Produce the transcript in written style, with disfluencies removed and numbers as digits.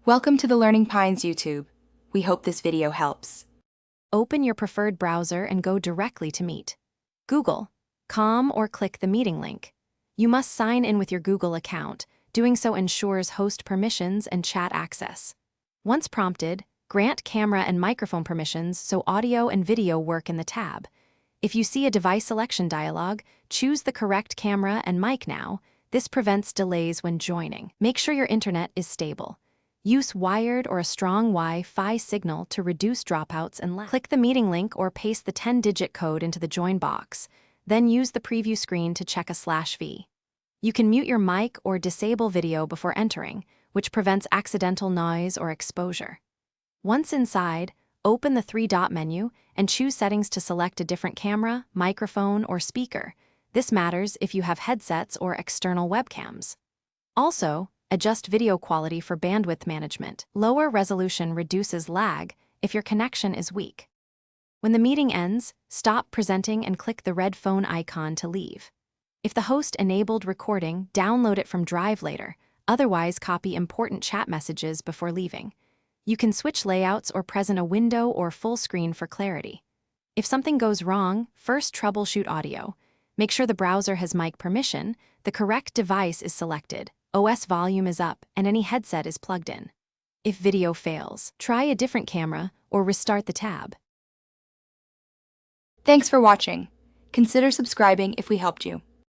Welcome to the Learning Pines YouTube. We hope this video helps. Open your preferred browser and go directly to Meet. Google.com or click the meeting link. You must sign in with your Google account. Doing so ensures host permissions and chat access. Once prompted, grant camera and microphone permissions so audio and video work in the tab. If you see a device selection dialog, choose the correct camera and mic now. This prevents delays when joining. Make sure your internet is stable. Use wired or a strong Wi-Fi signal to reduce dropouts and lag. Click the meeting link or paste the 10-digit code into the join box. Then use the preview screen to check a /v. You can mute your mic or disable video before entering, which prevents accidental noise or exposure. Once inside, open the three-dot menu and choose settings to select a different camera, microphone, or speaker. This matters if you have headsets or external webcams. Also, adjust video quality for bandwidth management. Lower resolution reduces lag if your connection is weak. When the meeting ends, stop presenting and click the red phone icon to leave. If the host enabled recording, download it from Drive later. Otherwise, copy important chat messages before leaving. You can switch layouts or present a window or full screen for clarity. If something goes wrong, first troubleshoot audio. Make sure the browser has mic permission, the correct device is selected, OS volume is up, and any headset is plugged in. If video fails, try a different camera or restart the tab. Thanks for watching. Consider subscribing if we helped you.